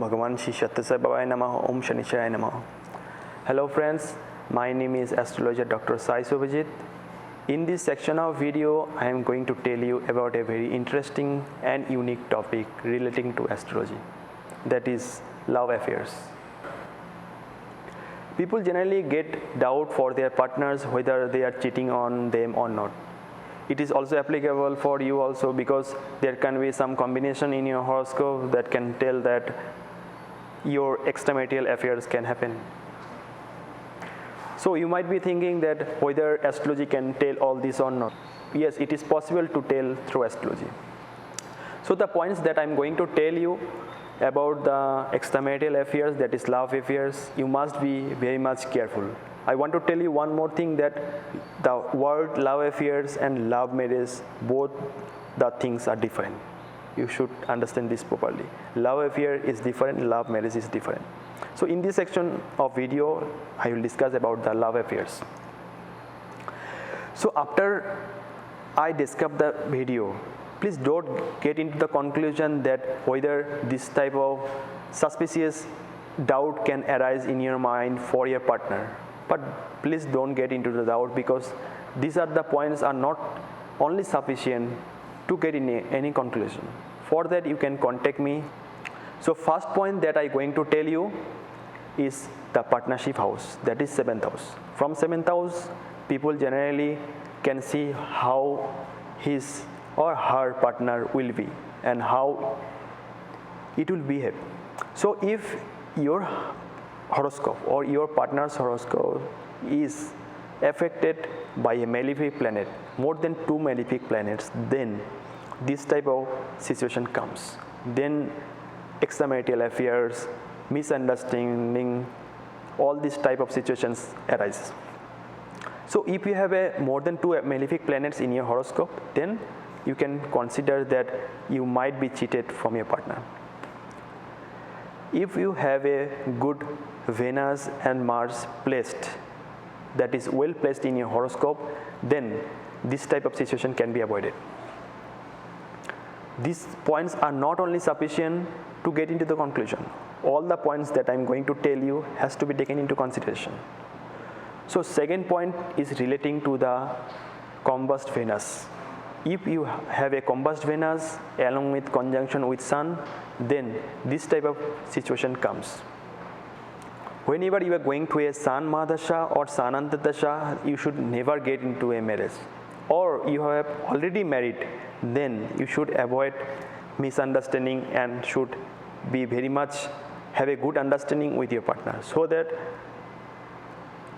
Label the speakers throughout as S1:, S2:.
S1: Bhagavan Shri Satyasai Babaya Namaha. Om Shanisharaya Namaha. Hello friends, my name is Astrologer Dr. Sai Suvajit. In this section of video, I am going to tell you about a very interesting and unique topic relating to astrology, that is love affairs. People generally get doubt for their partners whether they are cheating on them or not. It is also applicable for you also, because there can be some combination in your horoscope that can tell that your extramarital affairs can happen. So you might be thinking that whether astrology can tell all this or not. Yes, it is possible to tell through astrology. So the points that I am going to tell you about the extramarital affairs, that is love affairs, you must be very much careful. I want to tell you one more thing, that the word love affairs and love marriage, both the things are different. You should understand this properly. Love affair is different, love marriage is different. So in this section of video, I will discuss about the love affairs. So after I describe the video, please don't get into the conclusion that whether this type of suspicious doubt can arise in your mind for your partner. But please don't get into the doubt, because these are the points are not only sufficient to get in any conclusion. For that you can contact me. So first point that I'm going to tell you is the partnership house, that is 7th house. From 7th house, people generally can see how his or her partner will be and how it will behave. So if your horoscope or your partner's horoscope is affected by a malefic planet, more than 2 malefic planets, then this type of situation comes. Then extramarital affairs, misunderstanding, all these type of situations arise. So if you have a more than 2 malefic planets in your horoscope, then you can consider that you might be cheated from your partner. If you have a good Venus and Mars placed, that is well placed in your horoscope, then this type of situation can be avoided. These points are not only sufficient to get into the conclusion. All the points that I am going to tell you has to be taken into consideration. So second point is relating to the combust Venus. If you have a combust Venus along with conjunction with Sun, then this type of situation comes. Whenever you are going to a Sun Mahadasha or Sun Antardasha, you should never get into a marriage. Or you have already married, then you should avoid misunderstanding and should be very much have a good understanding with your partner, so that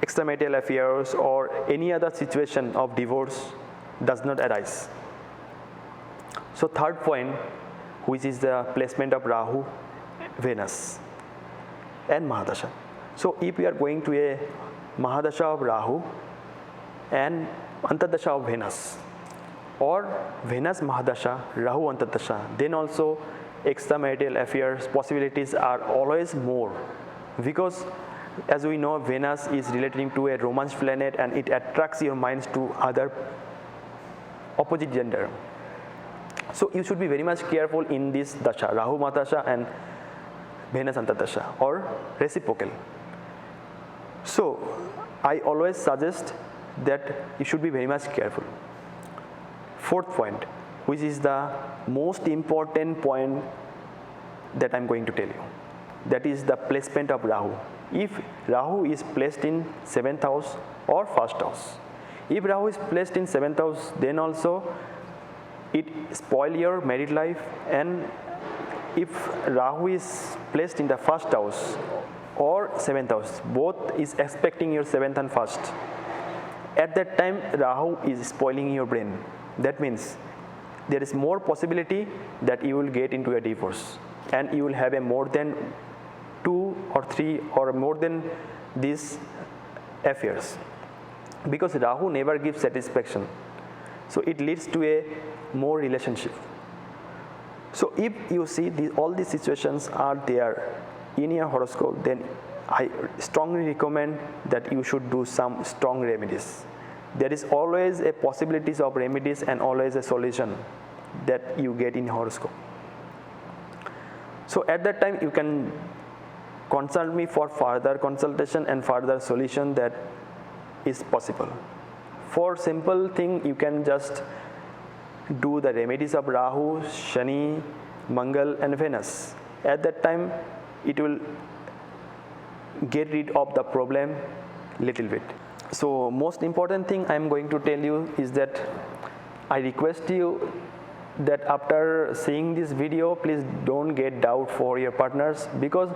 S1: extramarital affairs or any other situation of divorce does not arise. So third point, which is the placement of Rahu, Venus and Mahadasha. So if you are going to a Mahadasha of Rahu and Antardasha of Venus, or Venus Mahadasha, Rahu Antardasha, then also extramarital affairs possibilities are always more, because as we know, Venus is relating to a romance planet and it attracts your minds to other opposite gender. So you should be very much careful in this dasha, Rahu Mahadasha and Venus Antardasha, or reciprocal. So I always suggest that you should be very much careful. Fourth point, which is the most important point that I am going to tell you, that is the placement of Rahu. If Rahu is placed in 7th house or 1st house, if Rahu is placed in 7th house, then also it spoil your married life. And if Rahu is placed in the 1st house or 7th house, both is expecting your 7th and 1st, at that time Rahu is spoiling your brain. That means there is more possibility that you will get into a divorce and you will have a more than 2 or 3 or more than these affairs, because Rahu never gives satisfaction. So it leads to a more relationship. So if you see all these situations are there in your horoscope, then I strongly recommend that you should do some strong remedies. There is always a possibilities of remedies and always a solution that you get in horoscope. So at that time you can consult me for further consultation and further solution that is possible. For simple thing, you can just do the remedies of Rahu, Shani, Mangal and Venus. At that time it will get rid of the problem little bit. So most important thing I am going to tell you is that I request you that after seeing this video, please don't get doubt for your partners, because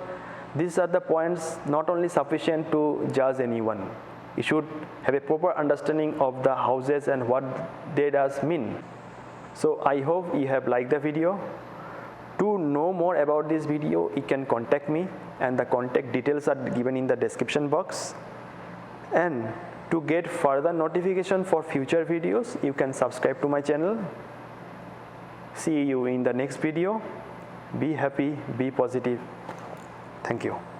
S1: these are the points not only sufficient to judge anyone. You should have a proper understanding of the houses and what they does mean. So I hope you have liked the video. To know more about this video, you can contact me, and the contact details are given in the description box. And to get further notification for future videos, you can subscribe to my channel. See you in the next video. Be happy, be positive. Thank you.